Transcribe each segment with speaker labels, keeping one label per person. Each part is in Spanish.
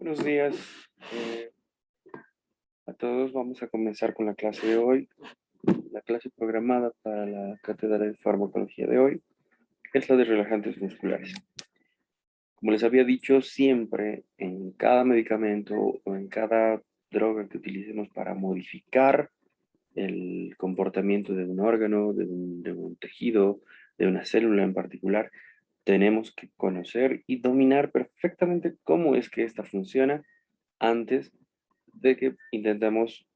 Speaker 1: Buenos días a todos. Vamos a comenzar con la clase de hoy. La clase programada para la cátedra de farmacología de hoy es la de relajantes musculares. Como les había dicho, siempre en cada medicamento o en cada droga que utilicemos para modificar el comportamiento de un órgano, de un tejido, de una célula en particular, tenemos que conocer y dominar perfectamente cómo es que esta funciona antes de que intentemos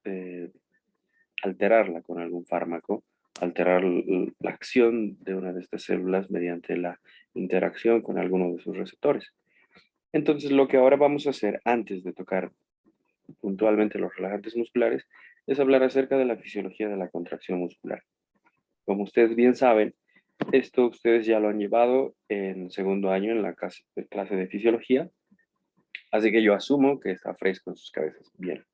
Speaker 1: alterarla con algún fármaco, alterar la acción de una de estas células mediante la interacción con alguno de sus receptores. Entonces, lo que ahora vamos a hacer antes de tocar puntualmente los relajantes musculares es hablar acerca de la fisiología de la contracción muscular. Como ustedes bien saben, esto ustedes ya lo han llevado en segundo año en la clase de fisiología, así que yo asumo que está fresco en sus cabezas. Bien.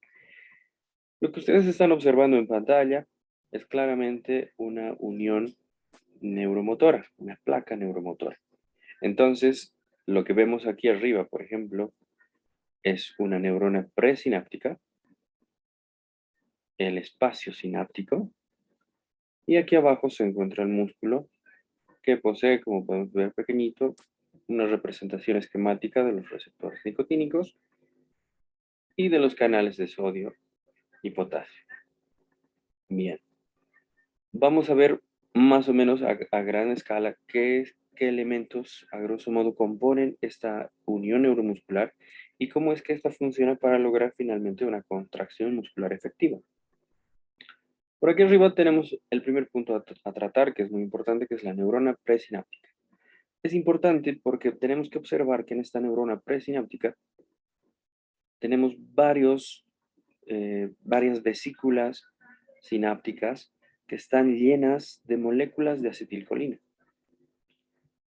Speaker 1: Lo que ustedes están observando en pantalla es claramente una unión neuromotora, una placa neuromotora. Entonces, lo que vemos aquí arriba, por ejemplo, es una neurona presináptica, el espacio sináptico, y aquí abajo se encuentra el músculo que posee, como podemos ver pequeñito, una representación esquemática de los receptores nicotínicos y de los canales de sodio y potasio. Bien. Vamos a ver más o menos a gran escala qué elementos, a grosso modo, componen esta unión neuromuscular y cómo es que esta funciona para lograr finalmente una contracción muscular efectiva. Por aquí arriba tenemos el primer punto a tratar, que es muy importante, que es la neurona presináptica. Es importante porque tenemos que observar que en esta neurona presináptica tenemos varias vesículas sinápticas que están llenas de moléculas de acetilcolina.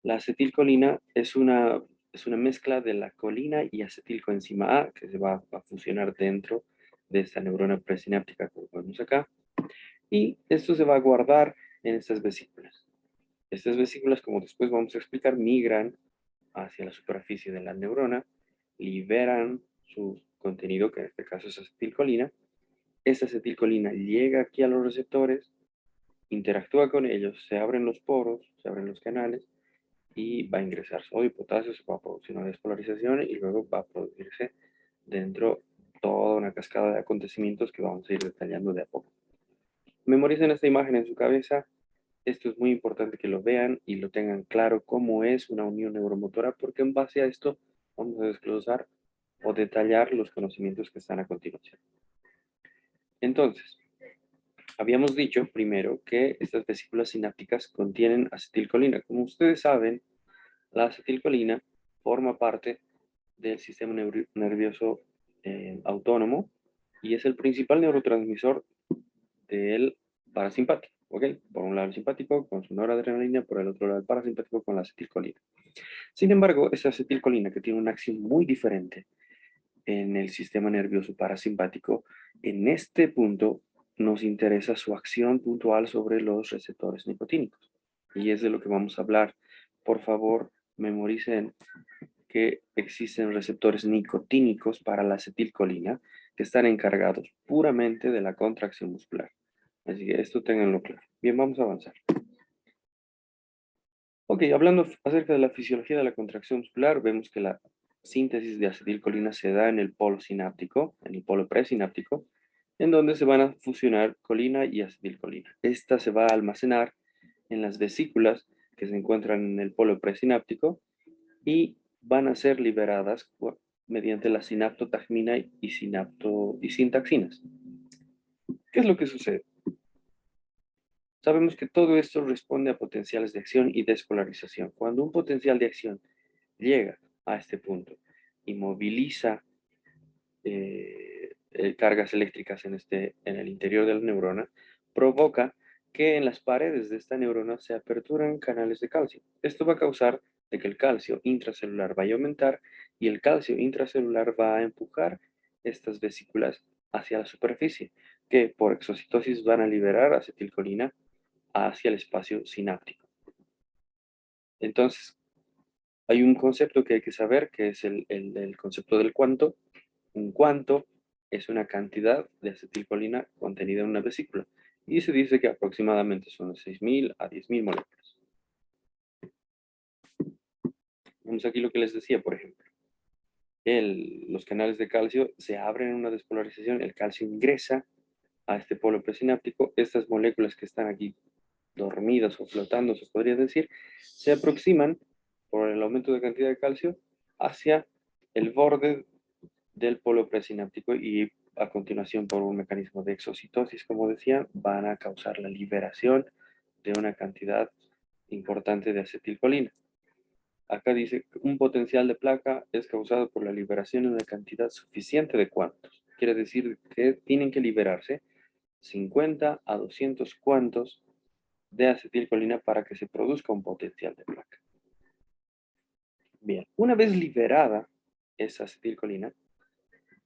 Speaker 1: La acetilcolina es una mezcla de la colina y acetilcoenzima A que se va a fusionar dentro de esta neurona presináptica, como vemos acá, y esto se va a guardar en estas vesículas. Estas vesículas, como después vamos a explicar, migran hacia la superficie de la neurona, liberan su contenido, que en este caso es acetilcolina. Esta acetilcolina llega aquí a los receptores, interactúa con ellos, se abren los poros, se abren los canales, y va a ingresar sodio y potasio, se va a producir una despolarización y luego va a producirse dentro toda una cascada de acontecimientos que vamos a ir detallando de a poco. Memoricen esta imagen en su cabeza. Esto es muy importante que lo vean y lo tengan claro cómo es una unión neuromotora, porque en base a esto vamos a desglosar o detallar los conocimientos que están a continuación. Entonces, habíamos dicho primero que estas vesículas sinápticas contienen acetilcolina. Como ustedes saben, la acetilcolina forma parte del sistema nervioso autónomo y es el principal neurotransmisor del parasimpático, ¿ok? Por un lado el simpático con su noradrenalina, por el otro lado el parasimpático con la acetilcolina. Sin embargo, esa acetilcolina que tiene una acción muy diferente en el sistema nervioso parasimpático, en este punto nos interesa su acción puntual sobre los receptores nicotínicos. Y es de lo que vamos a hablar. Por favor, memoricen que existen receptores nicotínicos para la acetilcolina que están encargados puramente de la contracción muscular. Así que esto ténganlo claro. Bien, vamos a avanzar. Ok, hablando acerca de la fisiología de la contracción muscular, vemos que la síntesis de acetilcolina se da en el polo sináptico, en el polo presináptico, en donde se van a fusionar colina y acetilcolina. Esta se va a almacenar en las vesículas que se encuentran en el polo presináptico y van a ser liberadas mediante la sinaptotagmina y sintaxinas. ¿Qué es lo que sucede? Sabemos que todo esto responde a potenciales de acción y despolarización. Cuando un potencial de acción llega a este punto y moviliza cargas eléctricas en el interior de la neurona, provoca que en las paredes de esta neurona se aperturan canales de calcio. Esto va a causar de que el calcio intracelular vaya a aumentar y el calcio intracelular va a empujar estas vesículas hacia la superficie, que por exocitosis van a liberar acetilcolina hacia el espacio sináptico. Entonces, hay un concepto que hay que saber, que es el concepto del cuanto, Un cuánto es una cantidad de acetilcolina contenida en una vesícula. Y se dice que aproximadamente son de 6.000 a 10.000 moléculas. Vemos aquí lo que les decía, por ejemplo. Los canales de calcio se abren en una despolarización, el calcio ingresa a este polo presináptico. Estas moléculas que están aquí dormidas o flotando, se podría decir, se aproximan por el aumento de cantidad de calcio hacia el borde del polo presináptico y a continuación por un mecanismo de exocitosis, como decía, van a causar la liberación de una cantidad importante de acetilcolina. Acá dice que un potencial de placa es causado por la liberación de una cantidad suficiente de cuantos. Quiere decir que tienen que liberarse 50 a 200 cuantos de acetilcolina para que se produzca un potencial de placa. Bien, una vez liberada esa acetilcolina,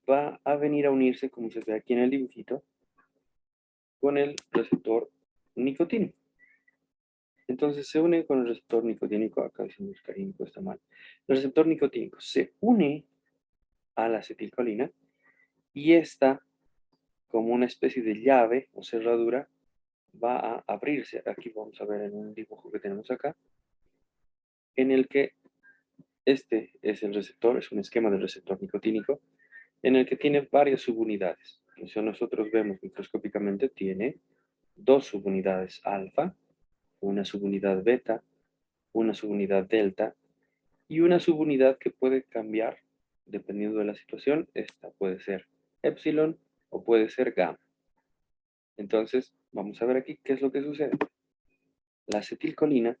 Speaker 1: va a venir a unirse, como se ve aquí en el dibujito, con el receptor nicotínico. Entonces se une con el receptor nicotínico, acá decimos carínico, está mal. El receptor nicotínico se une a la acetilcolina y esta, como una especie de llave o cerradura, va a abrirse. Aquí vamos a ver en un dibujo que tenemos acá, en el que este es el receptor, es un esquema del receptor nicotínico, en el que tiene varias subunidades. Si nosotros vemos microscópicamente, tiene dos subunidades alfa, una subunidad beta, una subunidad delta y una subunidad que puede cambiar dependiendo de la situación. Esta puede ser epsilon o puede ser gamma. Entonces, vamos a ver aquí qué es lo que sucede. La acetilcolina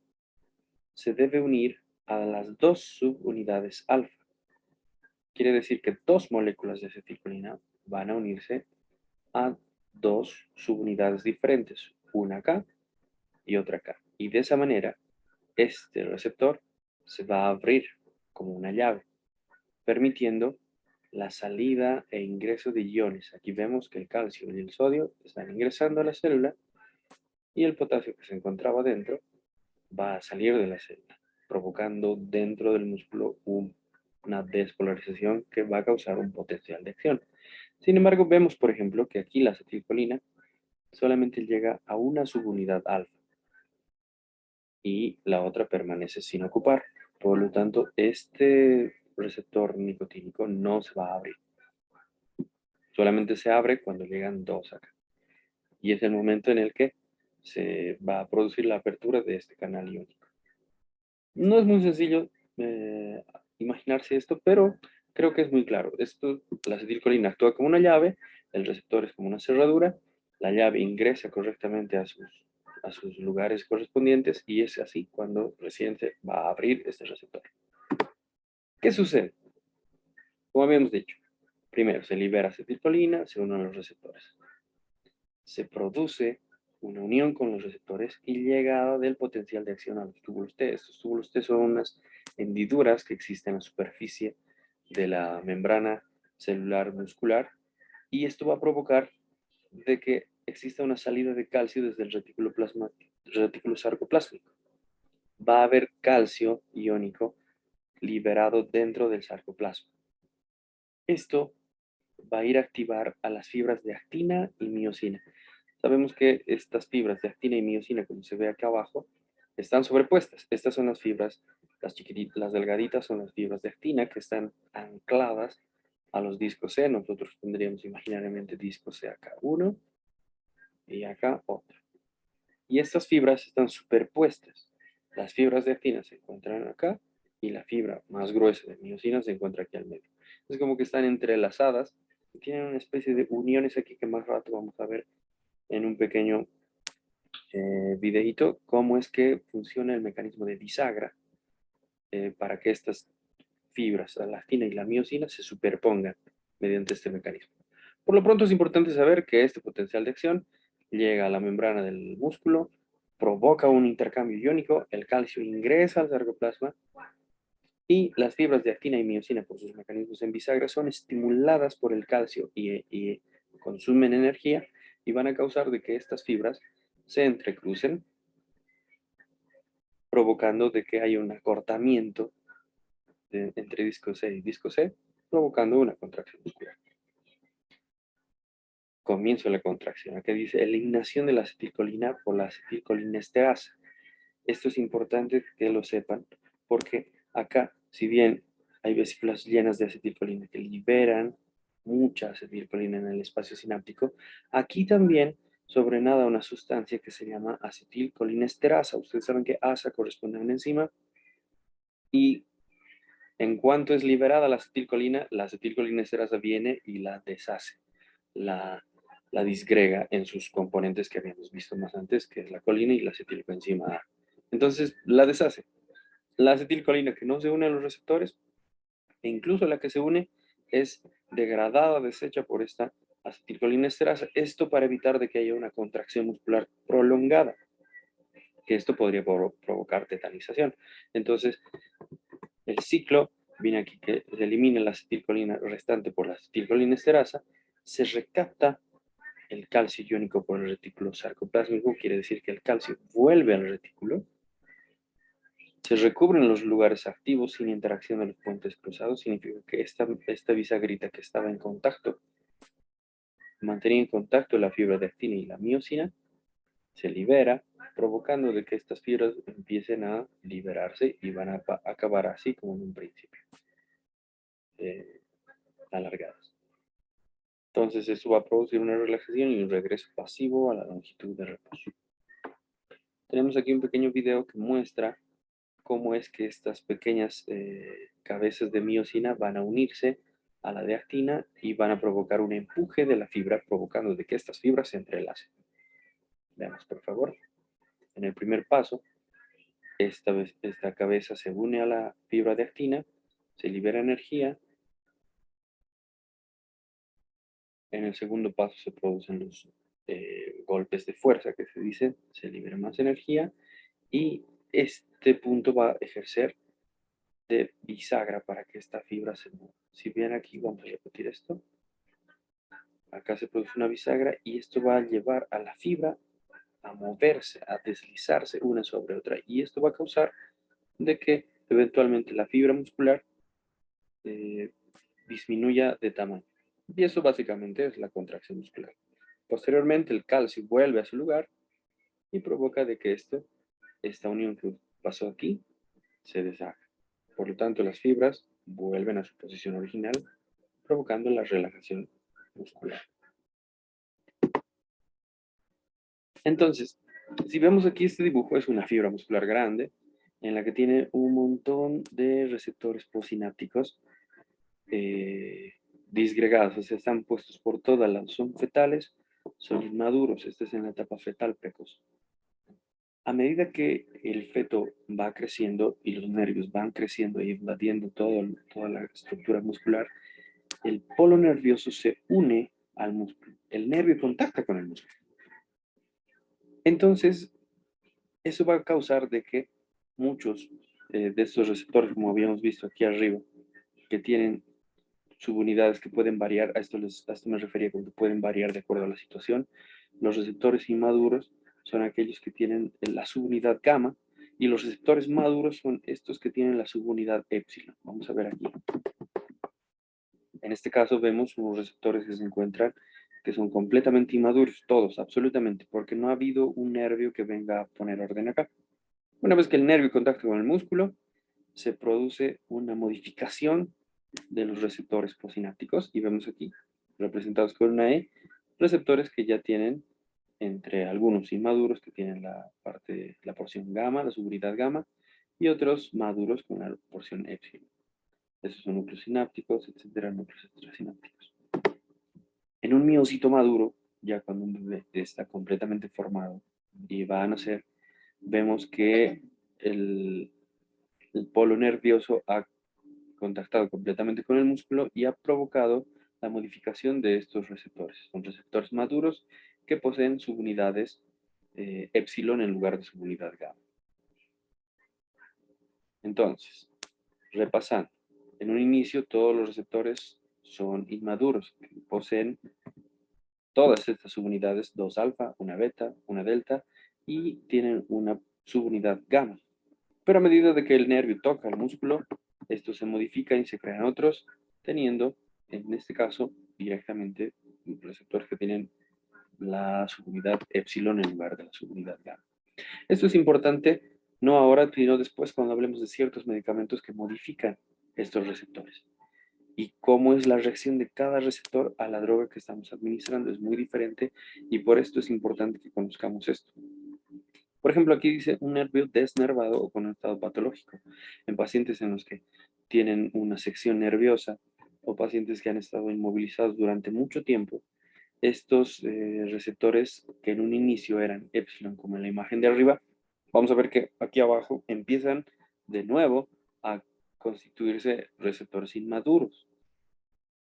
Speaker 1: se debe unir a las dos subunidades alfa. Quiere decir que dos moléculas de acetilcolina van a unirse a dos subunidades diferentes, una acá y otra acá. Y de esa manera, este receptor se va a abrir como una llave, permitiendo la salida e ingreso de iones. Aquí vemos que el calcio y el sodio están ingresando a la célula y el potasio que se encontraba dentro va a salir de la célula, provocando dentro del músculo una despolarización que va a causar un potencial de acción. Sin embargo, vemos, por ejemplo, que aquí la acetilcolina solamente llega a una subunidad alfa y la otra permanece sin ocupar. Por lo tanto, este receptor nicotínico no se va a abrir. Solamente se abre cuando llegan dos acá. Y es el momento en el que se va a producir la apertura de este canal iónico. No es muy sencillo imaginarse esto, pero creo que es muy claro. La acetilcolina actúa como una llave, el receptor es como una cerradura, la llave ingresa correctamente a sus lugares correspondientes y es así cuando recién se va a abrir este receptor. ¿Qué sucede? Como habíamos dicho, primero se libera acetilcolina, se unen los receptores. Se produce una unión con los receptores y llegada del potencial de acción a los túbulos T. Estos túbulos T son unas hendiduras que existen en la superficie de la membrana celular muscular y esto va a provocar de que exista una salida de calcio desde el retículo sarcoplásmico. Va a haber calcio iónico liberado dentro del sarcoplasma. Esto va a ir a activar a las fibras de actina y miosina. Sabemos que estas fibras de actina y miosina, como se ve acá abajo, están sobrepuestas. Estas son las fibras, las chiquititas, las delgaditas son las fibras de actina que están ancladas a los discos C. Nosotros tendríamos imaginariamente disco C acá uno y acá otro. Y estas fibras están superpuestas. Las fibras de actina se encuentran acá y la fibra más gruesa de miosina se encuentra aquí al medio. Es como que están entrelazadas y tienen una especie de uniones aquí que más rato vamos a ver en un pequeño videito cómo es que funciona el mecanismo de bisagra para que estas fibras, la actina y la miosina, se superpongan mediante este mecanismo. Por lo pronto es importante saber que este potencial de acción llega a la membrana del músculo, provoca un intercambio iónico, el calcio ingresa al sarcoplasma y las fibras de actina y miosina por sus mecanismos en bisagra son estimuladas por el calcio y consumen energía y van a causar de que estas fibras se entrecrucen, provocando de que haya un acortamiento entre disco C y disco C provocando una contracción muscular. Comienzo la contracción. Aquí dice eliminación de la acetilcolina por la acetilcolinesterasa. Esto es importante que lo sepan, porque acá, si bien hay vesículas llenas de acetilcolina que liberan mucha acetilcolina en el espacio sináptico, aquí también sobrenada una sustancia que se llama acetilcolinesterasa. Ustedes saben que asa corresponde a una enzima y en cuanto es liberada la acetilcolinesterasa viene y la deshace, la, la disgrega en sus componentes que habíamos visto más antes, que es la colina y la acetilcoenzima A. Entonces, la deshace. La acetilcolina que no se une a los receptores, e incluso la que se une, es degradada, deshecha por esta acetilcolinesterasa. Esto para evitar de que haya una contracción muscular prolongada, que esto podría provocar tetanización. Entonces, el ciclo viene aquí que se elimina la acetilcolina restante por la acetilcolinesterasa, se recapta el calcio iónico por el retículo sarcoplásmico, quiere decir que el calcio vuelve al retículo, se recubren los lugares activos sin interacción de los puentes cruzados, significa que esta bisagrita que estaba en contacto, mantenía en contacto la fibra de actina y la miosina, se libera, provocando de que estas fibras empiecen a liberarse y van a acabar así como en un principio, alargadas. Entonces eso va a producir una relajación y un regreso pasivo a la longitud de reposo. Tenemos aquí un pequeño video que muestra cómo es que estas pequeñas cabezas de miosina van a unirse a la de actina y van a provocar un empuje de la fibra, provocando de que estas fibras se entrelacen. Veamos, por favor. En el primer paso, esta cabeza se une a la fibra de actina, se libera energía. En el segundo paso se producen los golpes de fuerza que se dicen, se libera más energía y este punto va a ejercer de bisagra para que esta fibra se mueva. Si bien aquí vamos a repetir esto, acá se produce una bisagra y esto va a llevar a la fibra a moverse, a deslizarse una sobre otra y esto va a causar de que eventualmente la fibra muscular disminuya de tamaño. Y eso básicamente es la contracción muscular. Posteriormente el calcio vuelve a su lugar y provoca de que esta unión que pasó aquí se deshaga. Por lo tanto, las fibras vuelven a su posición original, provocando la relajación muscular. Entonces, si vemos aquí este dibujo, es una fibra muscular grande en la que tiene un montón de receptores posinápticos disgregados, o sea, están puestos por todas las, son fetales, son inmaduros, este es en la etapa fetal precoz. A medida que el feto va creciendo y los nervios van creciendo e invadiendo toda la estructura muscular, el polo nervioso se une al músculo. El nervio contacta con el músculo. Entonces, eso va a causar de que muchos de estos receptores, como habíamos visto aquí arriba, que tienen subunidades que pueden variar, a esto me refería con que pueden variar de acuerdo a la situación. Los receptores inmaduros son aquellos que tienen la subunidad gamma y los receptores maduros son estos que tienen la subunidad épsilon. Vamos a ver aquí. En este caso vemos unos receptores que se encuentran que son completamente inmaduros, todos, absolutamente, porque no ha habido un nervio que venga a poner orden acá. Una vez que el nervio contacta con el músculo, se produce una modificación de los receptores posinápticos y vemos aquí, representados con una E, receptores que ya tienen, entre algunos inmaduros que tienen la porción gamma, la subunidad gamma, y otros maduros con la porción épsilon. Esos son núcleos sinápticos, etcétera, núcleos extrasinápticos. En un miocito maduro, ya cuando un bebé está completamente formado y va a nacer, vemos que el polo nervioso ha contactado completamente con el músculo y ha provocado la modificación de estos receptores. Son receptores maduros que poseen subunidades épsilon en lugar de subunidad gamma. Entonces, repasando, en un inicio todos los receptores son inmaduros, poseen todas estas subunidades, dos alfa, una beta, una delta, y tienen una subunidad gamma. Pero a medida de que el nervio toca el músculo, esto se modifica y se crean otros teniendo, en este caso, directamente receptores que tienen la subunidad epsilon en lugar de la subunidad gamma. Esto es importante no ahora, sino después cuando hablemos de ciertos medicamentos que modifican estos receptores. Y cómo es la reacción de cada receptor a la droga que estamos administrando es muy diferente y por esto es importante que conozcamos esto. Por ejemplo, aquí dice un nervio desnervado o con un estado patológico en pacientes en los que tienen una sección nerviosa o pacientes que han estado inmovilizados durante mucho tiempo. Estos receptores que en un inicio eran epsilon, como en la imagen de arriba, vamos a ver que aquí abajo empiezan de nuevo a constituirse receptores inmaduros.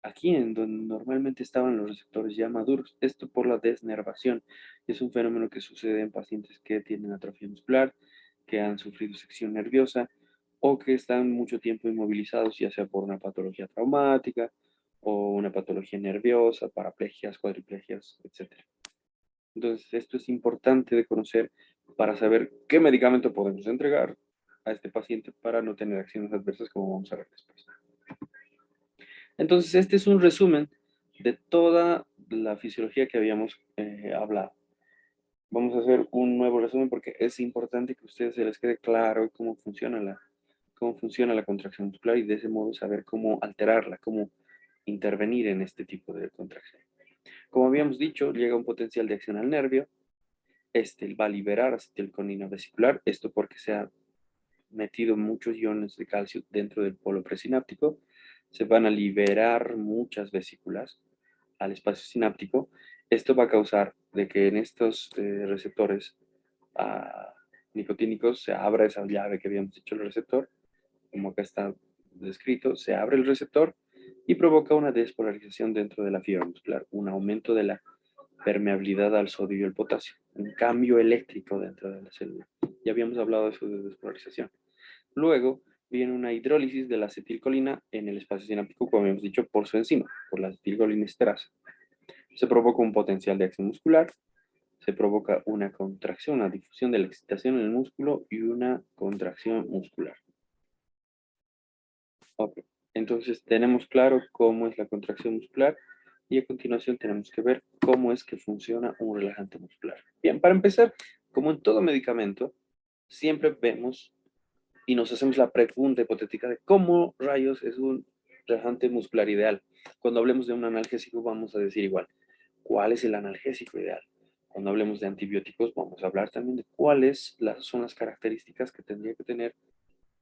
Speaker 1: Aquí en donde normalmente estaban los receptores ya maduros, esto por la desnervación. Es un fenómeno que sucede en pacientes que tienen atrofia muscular, que han sufrido sección nerviosa o que están mucho tiempo inmovilizados, ya sea por una patología traumática o una patología nerviosa, paraplegias, cuadriplegias, etc. Entonces, esto es importante de conocer para saber qué medicamento podemos entregar a este paciente para no tener acciones adversas, como vamos a ver después. Entonces, este es un resumen de toda la fisiología que habíamos hablado. Vamos a hacer un nuevo resumen porque es importante que a ustedes se les quede claro cómo funciona la contracción muscular y de ese modo saber cómo alterarla, cómo intervenir en este tipo de contracción. Como habíamos dicho, llega un potencial de acción al nervio. Este va a liberar acetilcolina vesicular, esto porque se ha metido muchos iones de calcio dentro del polo presináptico. Se van a liberar muchas vesículas al espacio sináptico. Esto va a causar de que en estos receptores nicotínicos se abra esa llave que habíamos dicho el receptor, como acá está descrito, se abre el receptor y provoca una despolarización dentro de la fibra muscular, un aumento de la permeabilidad al sodio y al potasio, un cambio eléctrico dentro de la célula. Ya habíamos hablado de eso de despolarización. Luego viene una hidrólisis de la acetilcolina en el espacio sináptico, como habíamos dicho, por su enzima, por la acetilcolinesterasa. Se provoca un potencial de acción muscular, se provoca una contracción, una difusión de la excitación en el músculo y una contracción muscular. Ok, entonces tenemos claro cómo es la contracción muscular y a continuación tenemos que ver cómo es que funciona un relajante muscular. Bien, para empezar, como en todo medicamento, siempre vemos y nos hacemos la pregunta hipotética de cómo rayos es un relajante muscular ideal. Cuando hablemos de un analgésico vamos a decir igual, ¿cuál es el analgésico ideal? Cuando hablemos de antibióticos vamos a hablar también de cuáles son las características que tendría que tener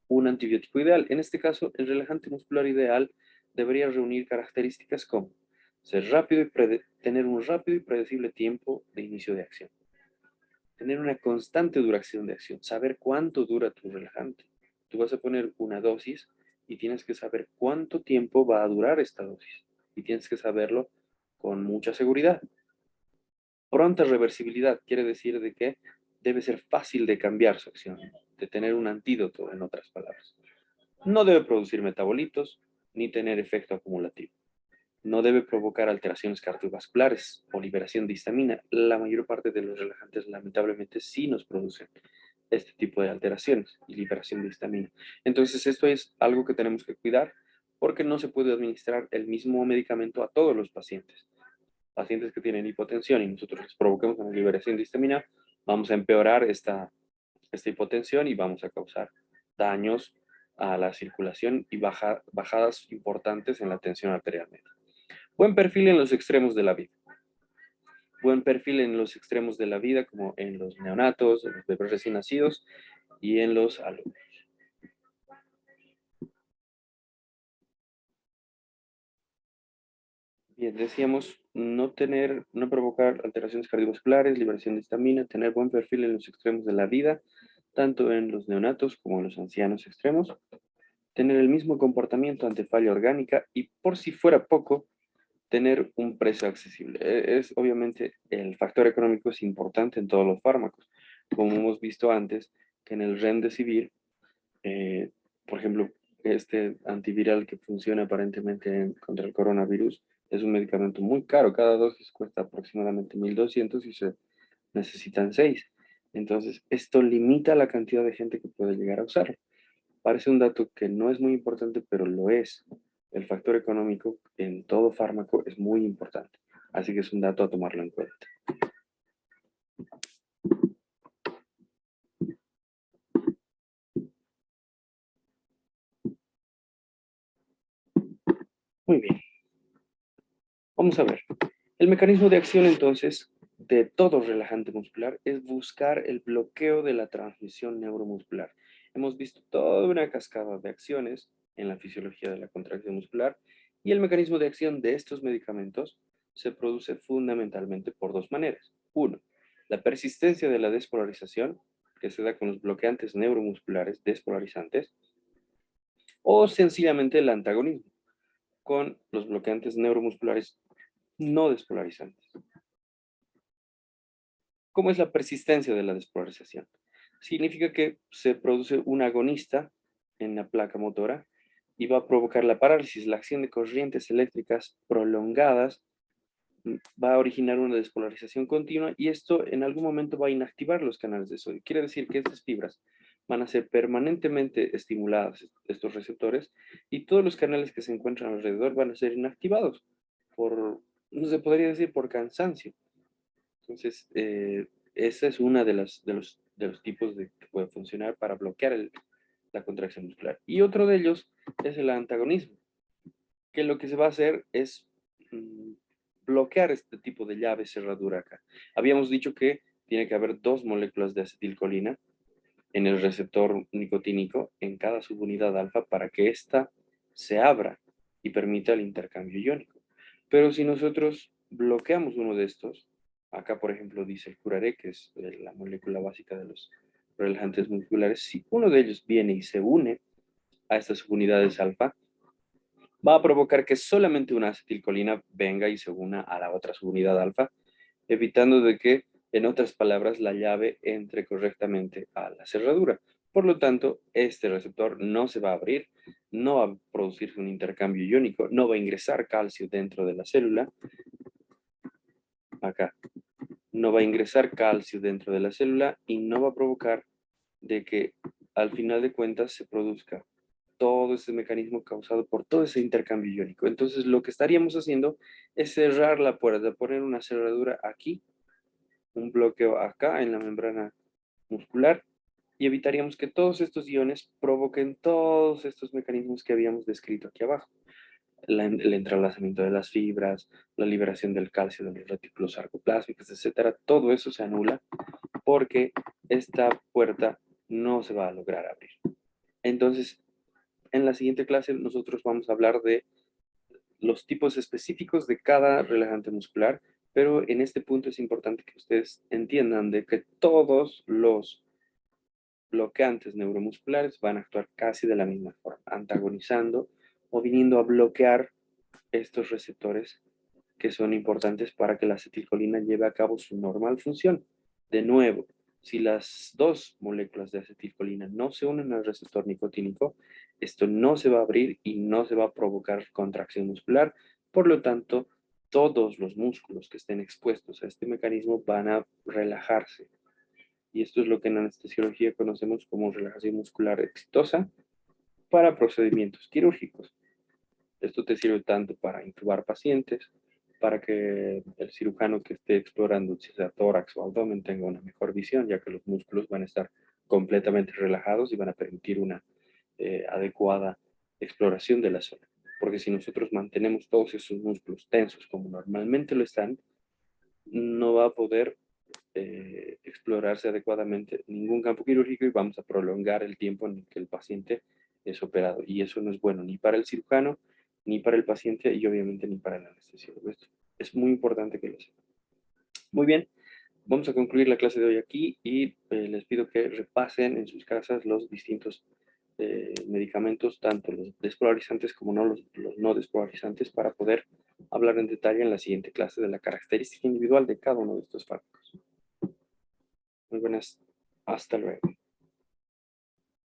Speaker 1: un antibiótico ideal. En este caso, el relajante muscular ideal debería reunir características como ser rápido y tener un rápido y predecible tiempo de inicio de acción, tener una constante duración de acción, saber cuánto dura tu relajante. Tú vas a poner una dosis y tienes que saber cuánto tiempo va a durar esta dosis y tienes que saberlo con mucha seguridad. Pronta reversibilidad quiere decir de que debe ser fácil de cambiar su acción, de tener un antídoto, en otras palabras. No debe producir metabolitos ni tener efecto acumulativo. No debe provocar alteraciones cardiovasculares o liberación de histamina. La mayor parte de los relajantes lamentablemente sí nos producen este tipo de alteraciones y liberación de histamina. Entonces esto es algo que tenemos que cuidar porque no se puede administrar el mismo medicamento a todos los pacientes. Pacientes que tienen hipotensión y nosotros les provoquemos una liberación de histamina, vamos a empeorar esta hipotensión y vamos a causar daños a la circulación y bajadas importantes en la tensión arterial media. Buen perfil en los extremos de la vida. Buen perfil en los extremos de la vida, como en los neonatos, en los bebés recién nacidos y en los alumnos. Bien, decíamos no provocar alteraciones cardiovasculares, liberación de histamina, tener buen perfil en los extremos de la vida, tanto en los neonatos como en los ancianos extremos, tener el mismo comportamiento ante falla orgánica y, por si fuera poco, tener un precio accesible. Es obviamente el factor económico es importante en todos los fármacos, como hemos visto antes, que en el Remdesivir, eh, por ejemplo, este antiviral que funciona aparentemente contra el coronavirus, es un medicamento muy caro, cada dosis cuesta aproximadamente 1.200 y se necesitan 6. Entonces, esto limita la cantidad de gente que puede llegar a usarlo. Parece un dato que no es muy importante, pero lo es. El factor económico en todo fármaco es muy importante. Así que es un dato a tomarlo en cuenta. Muy bien. Vamos a ver. El mecanismo de acción, entonces, de todo relajante muscular es buscar el bloqueo de la transmisión neuromuscular. Hemos visto toda una cascada de acciones en la fisiología de la contracción muscular y el mecanismo de acción de estos medicamentos se produce fundamentalmente por dos maneras. Uno, la persistencia de la despolarización, que se da con los bloqueantes neuromusculares despolarizantes, o sencillamente el antagonismo, con los bloqueantes neuromusculares no despolarizantes. ¿Cómo es la persistencia de la despolarización? Significa que se produce un agonista en la placa motora y va a provocar la parálisis, la acción de corrientes eléctricas prolongadas, va a originar una despolarización continua y esto en algún momento va a inactivar los canales de sodio. Quiere decir que estas fibras van a ser permanentemente estimuladas, estos receptores, y todos los canales que se encuentran alrededor van a ser inactivados por, no se podría decir por cansancio. Entonces, esa es una de los tipos que puede funcionar para bloquear la contracción muscular. Y otro de ellos es el antagonismo, que lo que se va a hacer es bloquear este tipo de llave cerradura acá. Habíamos dicho que tiene que haber 2 moléculas de acetilcolina en el receptor nicotínico en cada subunidad alfa para que ésta se abra y permita el intercambio iónico. Pero si nosotros bloqueamos uno de estos, acá por ejemplo dice el curare, que es la molécula básica de los relajantes musculares, si uno de ellos viene y se une a estas subunidades alfa, va a provocar que solamente una acetilcolina venga y se una a la otra subunidad alfa, evitando de que, en otras palabras, la llave entre correctamente a la cerradura. Por lo tanto, este receptor no se va a abrir, no va a producirse un intercambio iónico, no va a ingresar calcio dentro de la célula. Acá, no va a ingresar calcio dentro de la célula y no va a provocar de que al final de cuentas se produzca todo ese mecanismo causado por todo ese intercambio iónico. Entonces, lo que estaríamos haciendo es cerrar la puerta, poner una cerradura aquí, un bloqueo acá en la membrana muscular y evitaríamos que todos estos iones provoquen todos estos mecanismos que habíamos descrito aquí abajo. El entrelazamiento de las fibras, la liberación del calcio de los retículos sarcoplásmicos, etcétera. Todo eso se anula porque esta puerta no se va a lograr abrir. Entonces, en la siguiente clase nosotros vamos a hablar de los tipos específicos de cada relajante muscular, pero en este punto es importante que ustedes entiendan de que todos los bloqueantes neuromusculares van a actuar casi de la misma forma, antagonizando o viniendo a bloquear estos receptores que son importantes para que la acetilcolina lleve a cabo su normal función. De nuevo, si las dos moléculas de acetilcolina no se unen al receptor nicotínico, esto no se va a abrir y no se va a provocar contracción muscular. Por lo tanto, todos los músculos que estén expuestos a este mecanismo van a relajarse. Y esto es lo que en anestesiología conocemos como relajación muscular exitosa para procedimientos quirúrgicos. Esto te sirve tanto para intubar pacientes, para que el cirujano que esté explorando, si sea tórax o abdomen, tenga una mejor visión, ya que los músculos van a estar completamente relajados y van a permitir una adecuada exploración de la zona. Porque si nosotros mantenemos todos esos músculos tensos como normalmente lo están, no va a poder explorarse adecuadamente ningún campo quirúrgico y vamos a prolongar el tiempo en el que el paciente es operado. Y eso no es bueno ni para el cirujano, ni para el paciente y obviamente ni para el anestesiólogo. Esto es muy importante que lo sepan. Muy bien, vamos a concluir la clase de hoy aquí y les pido que repasen en sus casas los distintos medicamentos, tanto los despolarizantes como los no despolarizantes, para poder hablar en detalle en la siguiente clase de la característica individual de cada uno de estos fármacos. Muy buenas, hasta luego.